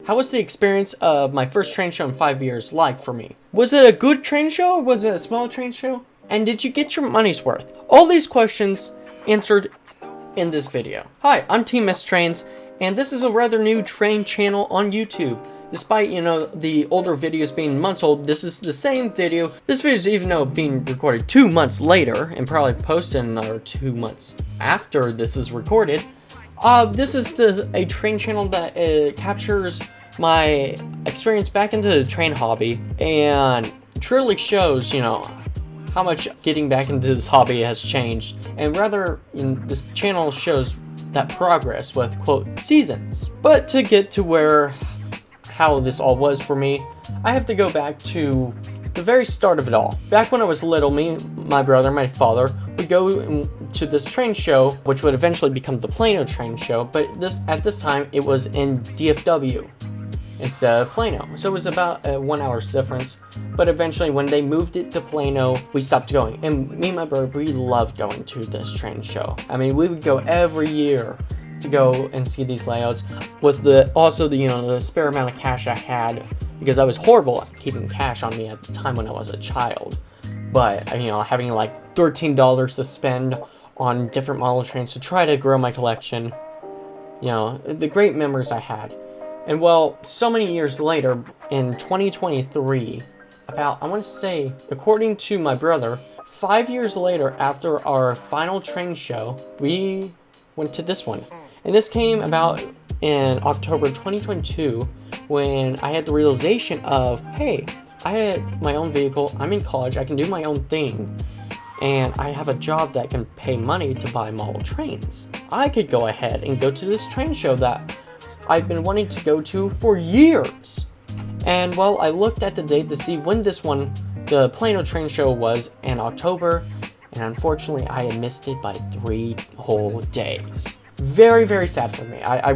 How was the experience of my first train show in 5 years like for me? Was it a good train show? Was it a small train show? And did you get your money's worth? All these questions answered in this video. Hi, I'm Team S Trains, and this is a rather new train channel on YouTube. Despite, the older videos being months old, this is the same video. This video is even though being recorded 2 months later, and probably posted another 2 months after this is recorded. This is a train channel that captures my experience back into the train hobby, and truly shows, how much getting back into this hobby has changed, and rather, this channel shows that progress with, quote, seasons. But to get to how this all was for me, I have to go back to the very start of it all. Back when I was little, me, my brother, my father, would go to this train show, which would eventually become the Plano train show, but at this time, it was in DFW. Instead of Plano. So it was about a 1 hour's difference. But eventually when they moved it to Plano, we stopped going. And me and my brother, we loved going to this train show. I mean, we would go every year to go and see these layouts with the spare amount of cash I had, because I was horrible at keeping cash on me at the time when I was a child. But, having like $13 to spend on different model trains to try to grow my collection, the great memories I had. And well, so many years later, in 2023, I want to say, according to my brother, 5 years later after our final train show, we went to this one. And this came about in October 2022, when I had the realization of, hey, I had my own vehicle, I'm in college, I can do my own thing, and I have a job that can pay money to buy model trains. I could go ahead and go to this train show that I've been wanting to go to for years. And well, I looked at the date to see when the Plano train show was in October, and unfortunately I had missed it by 3 whole days. Very, very sad for me. I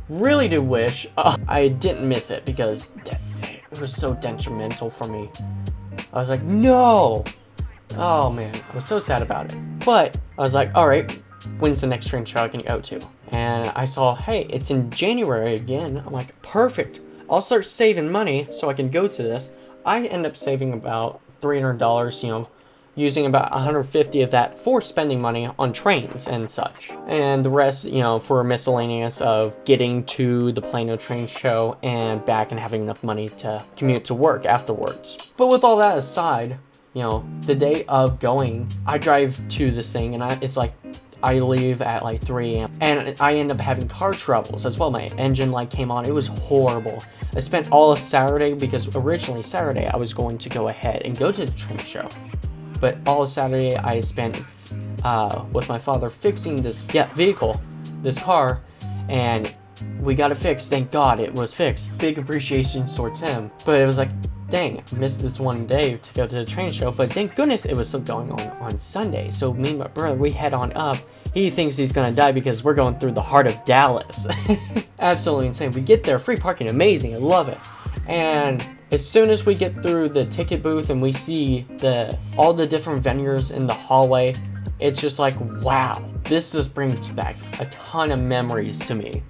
really do wish I didn't miss it, because it was so detrimental for me. I was like, no! Oh man, I was so sad about it. But I was like, alright, when's the next train show I can go to? And I saw, hey, it's in January again. I'm like, perfect. I'll start saving money so I can go to this. I end up saving about $300, using about $150 of that for spending money on trains and such. And the rest, for miscellaneous of getting to the Plano train show and back and having enough money to commute to work afterwards. But with all that aside, the day of going, I drive to this thing, and it's like, I leave at like 3 a.m. and I end up having car troubles as well. My engine light came on. It was horrible. I spent all of Saturday, because originally Saturday I was going to go ahead and go to the train show. But all of Saturday I spent with my father fixing this vehicle, this car, and we got it fixed. Thank God it was fixed. Big appreciation towards him. But it was like, dang, I missed this one day to go to the train show, but thank goodness it was still going on Sunday. So me and my brother, we head on up. He thinks he's gonna die because we're going through the heart of Dallas. Absolutely insane. We get there, free parking, amazing, I love it. And as soon as we get through the ticket booth and we see all the different vendors in the hallway, it's just like, wow, this just brings back a ton of memories to me.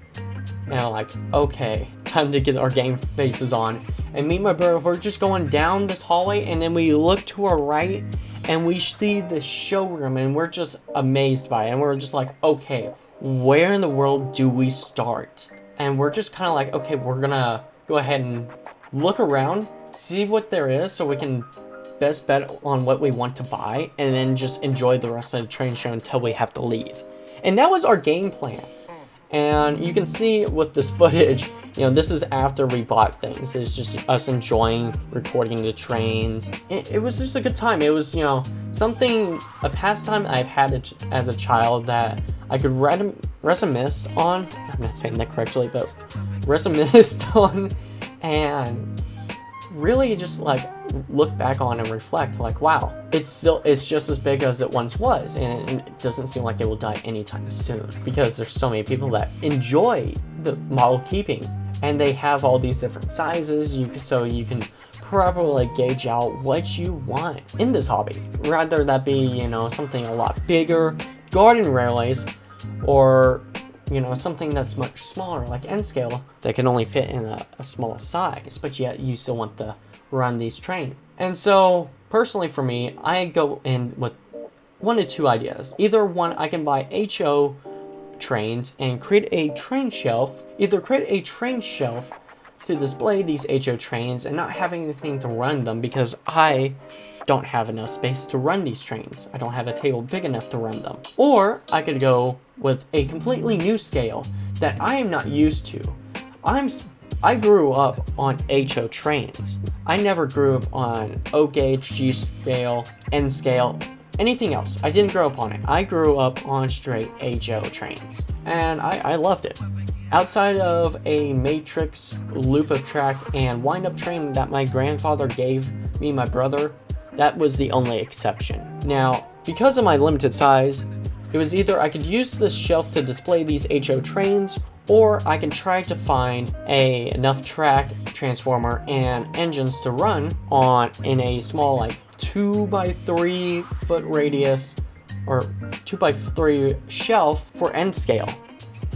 And I'm like, okay, time to get our game faces on. And me and my brother, we're just going down this hallway, and then we look to our right, and we see the showroom, and we're just amazed by it. And we're just like, okay, where in the world do we start? And we're just kind of like, okay, we're gonna go ahead and look around, see what there is, so we can best bet on what we want to buy, and then just enjoy the rest of the train show until we have to leave. And that was our game plan. And you can see with this footage, this is after we bought things. It's just us enjoying recording the trains. It was just a good time. It was, a pastime I've had as a child that I could reminisce on. I'm not saying that correctly, but reminisce on, and really just like look back on and reflect, like, wow, it's just as big as it once was, and it doesn't seem like it will die anytime soon, because there's so many people that enjoy the model keeping, and they have all these different sizes, so you can properly gauge out what you want in this hobby, rather that be something a lot bigger, garden railways, or you know, something that's much smaller, like N scale, that can only fit in a small size, but yet you still want to run these trains. And so, personally for me, I go in with one of two ideas. Either one, I can buy HO trains and create a train shelf, to display these HO trains and not having anything to run them, because I don't have enough space to run these trains. I don't have a table big enough to run them. Or I could go with a completely new scale that I am not used to. I grew up on HO trains. I never grew up on O gauge, G scale, N scale, anything else. I didn't grow up on it. I grew up on straight HO trains, and I loved it. Outside of a matrix loop of track and wind-up train that my grandfather gave me and my brother, that was the only exception. Now, because of my limited size, it was either I could use this shelf to display these HO trains, or I can try to find enough track, transformer, and engines to run on in a small, like 2x3 foot radius or 2x3 shelf for N scale.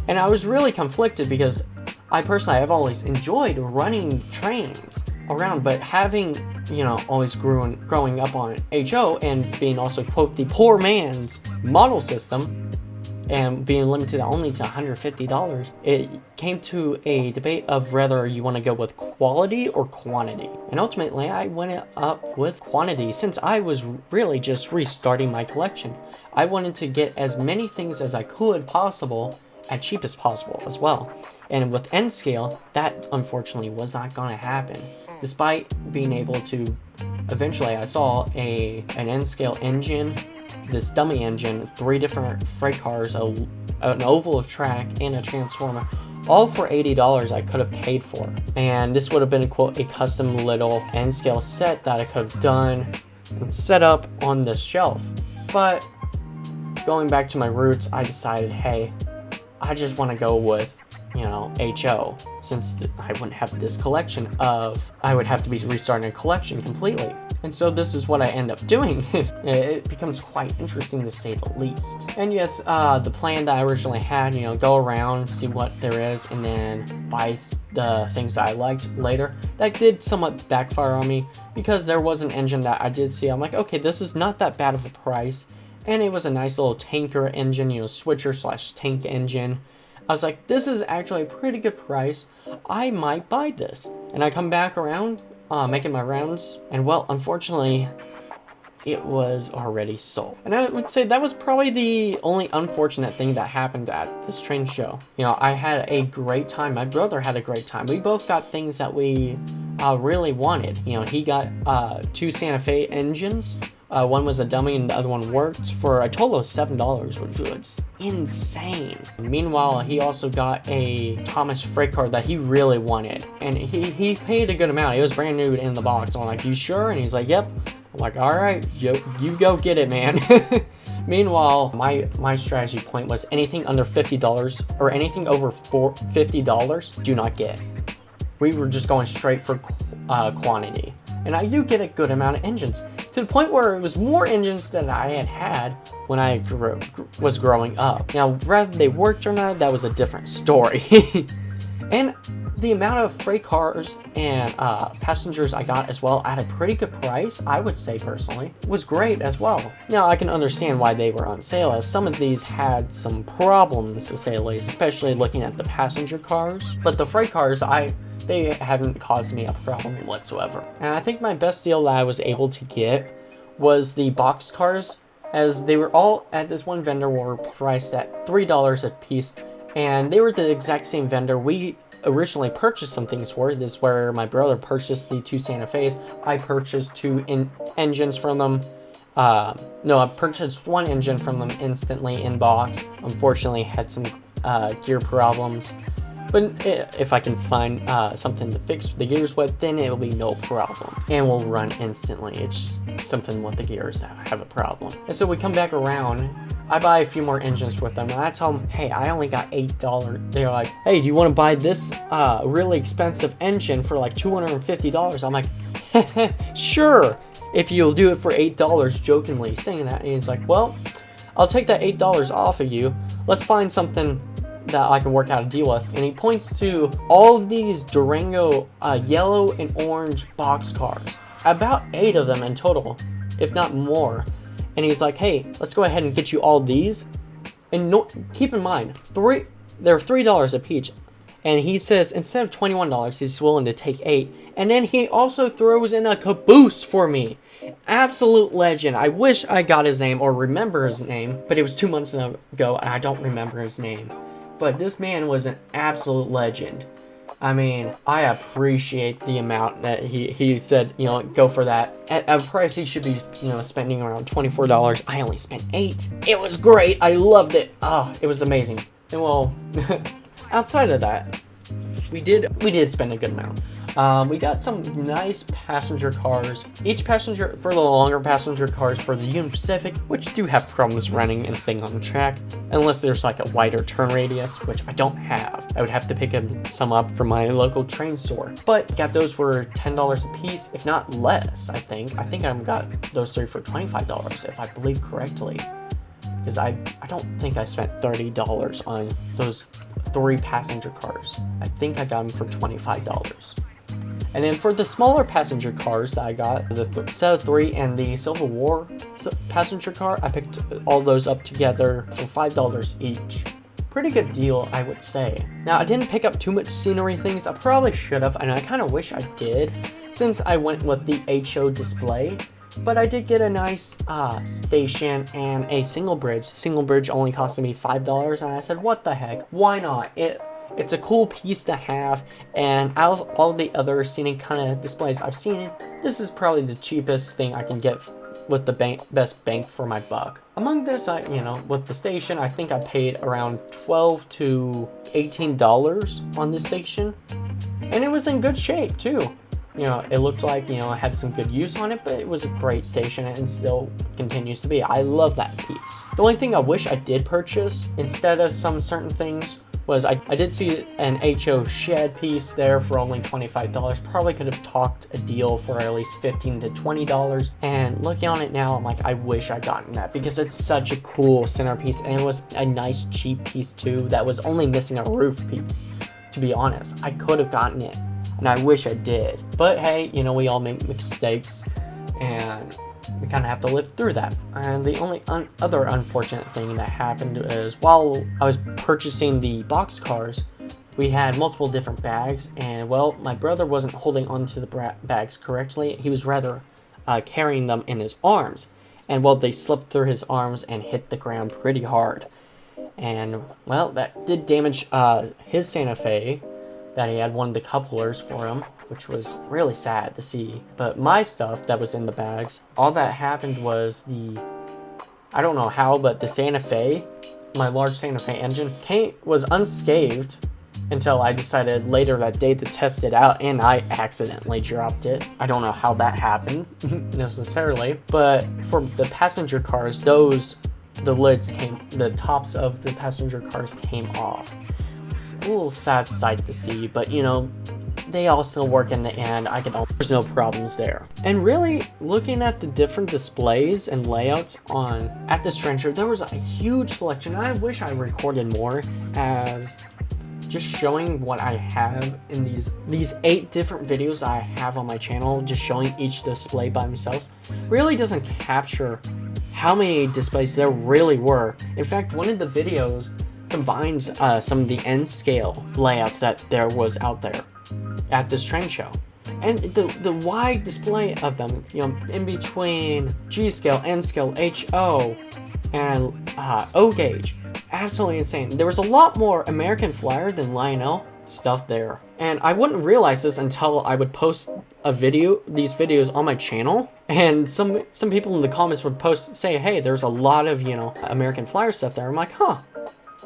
And I was really conflicted because I personally have always enjoyed running trains around, but having, you know, always growing up on HO and being also, quote, the poor man's model system and being limited only to $150, it came to a debate of whether you want to go with quality or quantity. And ultimately, I went up with quantity since I was really just restarting my collection. I wanted to get as many things as I could possible at cheap as possible as well. And with N scale, that unfortunately was not going to happen. Despite being able to, eventually I saw an N scale engine, this dummy engine, 3 different freight cars, an oval of track, and a transformer, all for $80 I could have paid for. And this would have been, quote, a custom little N scale set that I could have done and set up on this shelf. But going back to my roots, I decided, hey, I just want to go with, you know, HO, since I wouldn't have this collection I would have to be restarting a collection completely. And so this is what I end up doing. It becomes quite interesting to say the least. And yes, the plan that I originally had, you know, go around, see what there is, and then buy the things that I liked later, that did somewhat backfire on me, because there was an engine that I did see. I'm like, okay, this is not that bad of a price. And it was a nice little tanker engine, you know, switcher / tank engine. I was like, this is actually a pretty good price. I might buy this. And I come back around, making my rounds, and well, unfortunately, it was already sold. And I would say that was probably the only unfortunate thing that happened at this train show. You know, I had a great time. My brother had a great time. We both got things that we really wanted. You know, he got 2 Santa Fe engines. One was a dummy and the other one worked for a total of $7, which was insane. Meanwhile, he also got a Thomas freight car that he really wanted, and he paid a good amount. It was brand new in the box. I'm like, you sure? And he's like, yep. I'm like, all right, you go get it, man. Meanwhile, my strategy point was anything under $50 or anything over $50, do not get. We were just going straight for quantity. And I do get a good amount of engines, to the point where it was more engines than I had when I was growing up. Now, whether they worked or not, that was a different story. And the amount of freight cars and passengers I got as well at a pretty good price, I would say personally, was great as well. Now, I can understand why they were on sale, as some of these had some problems, to say the least, especially looking at the passenger cars. But the freight cars, they hadn't caused me a problem whatsoever. And I think my best deal that I was able to get was the box cars, as they were all at this one vendor were priced at $3 a piece, and they were the exact same vendor we originally purchased some things for. This is where my brother purchased the 2 Santa Fe's. I purchased 2 engines from them. No, I purchased 1 engine from them instantly in box. Unfortunately, had some gear problems. But if I can find something to fix the gears with, then it'll be no problem. And will run instantly. It's just something with the gears that have a problem. And so we come back around. I buy a few more engines with them. And I tell them, hey, I only got $8. They're like, hey, do you want to buy this really expensive engine for like $250? I'm like, sure, if you'll do it for $8, jokingly saying that. And he's like, well, I'll take that $8 off of you. Let's find something that I can work out a deal with. And he points to all of these Durango yellow and orange boxcars, about 8 of them in total, if not more. And he's like, hey, let's go ahead and get you all these. And no, keep in mind, they're $3 a piece. And he says instead of $21, he's willing to take 8. And then he also throws in a caboose for me. Absolute legend. I wish I got his name or remember his name, but it was 2 months ago and I don't remember his name. But this man was an absolute legend. I mean, I appreciate the amount that he said, you know, go for that. At a price he should be, you know, spending around $24. I only spent 8. It was great. I loved it. Oh, it was amazing. And well, outside of that, we did spend a good amount. We got some nice passenger cars. Each passenger, for the longer passenger cars for the Union Pacific, which do have problems running and staying on the track, unless there's like a wider turn radius, which I don't have. I would have to pick some up from my local train store. But got those for $10 a piece, if not less, I think. I think I got those 3 for $25, if I believe correctly. Because I don't think I spent $30 on those 3 passenger cars. I think I got them for $25. And then for the smaller passenger cars that I got, the set of 3 and the Civil War passenger car, I picked all those up together for $5 each. Pretty good deal, I would say. Now, I didn't pick up too much scenery things. I probably should have, and I kind of wish I did, since I went with the HO display. But I did get a nice station and a single bridge. The single bridge only costed me $5, and I said, what the heck? Why not? It's a cool piece to have, and out of all the other scenic kind of displays I've seen, this is probably the cheapest thing I can get with the best bang for my buck. Among this, with the station, I think I paid around $12 to $18 on this station, and it was in good shape too. You know, it looked like, it had some good use on it, but it was a great station and still continues to be. I love that piece. The only thing I wish I did purchase instead of some certain things was I did see an HO shed piece there for only $25. Probably could have talked a deal for at least $15 to $20. And looking on it now, I'm like, I wish I'd gotten that because it's such a cool centerpiece, and it was a nice cheap piece too that was only missing a roof piece. To be honest, I could have gotten it, and I wish I did. But hey, we all make mistakes, and we kind of have to live through that. And the only other unfortunate thing that happened is while I was purchasing the box cars, we had multiple different bags, and well, my brother wasn't holding onto the bags correctly. He was rather carrying them in his arms, and well, they slipped through his arms and hit the ground pretty hard. And well, that did damage his Santa Fe that he had one of the couplers for him, which was really sad to see. But my stuff that was in the bags, all that happened was I don't know how, but the Santa Fe, my large Santa Fe engine, was unscathed until I decided later that day to test it out, and I accidentally dropped it. I don't know how that happened necessarily, but for the passenger cars, the tops of the passenger cars came off. It's a little sad sight to see, but they all still work in the end. There's no problems there. And really, looking at the different displays and layouts at this train show, there was a huge selection. I wish I recorded more, as just showing what I have in these 8 different videos I have on my channel, just showing each display by themselves, really doesn't capture how many displays there really were. In fact, one of the videos combines some of the N scale layouts that there was out there at this train show, and the wide display of them, in between G scale, N scale, HO, and O gauge, absolutely insane. There was a lot more American Flyer than Lionel stuff there, and I wouldn't realize this until I would post these videos on my channel, and some people in the comments would say, hey, there's a lot of American Flyer stuff there. I'm like, huh,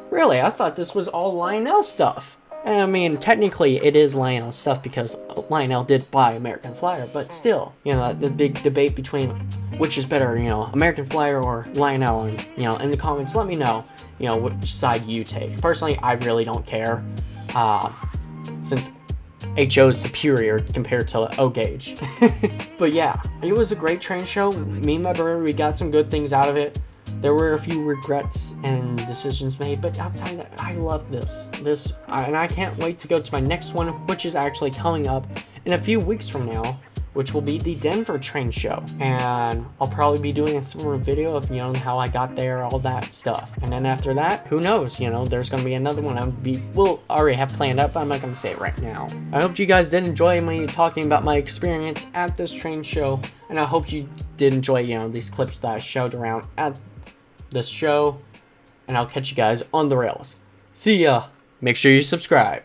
really? I thought this was all Lionel stuff. And I mean, technically it is Lionel stuff because Lionel did buy American Flyer, but still, the big debate between which is better, American Flyer or Lionel, and in the comments, let me know, which side you take. Personally, I really don't care, since HO is superior compared to O gauge. But yeah, it was a great train show. Me and my brother, we got some good things out of it. There were a few regrets and decisions made, but outside of that, I love this. And I can't wait to go to my next one, which is actually coming up in a few weeks from now, which will be the Denver train show. And I'll probably be doing a similar video of, how I got there, all that stuff. And then after that, who knows, there's going to be another one we'll already have planned up, but I'm not going to say it right now. I hope you guys did enjoy me talking about my experience at this train show. And I hope you did enjoy, these clips that I showed around at this show. And I'll catch you guys on the rails. See ya. Make sure you subscribe.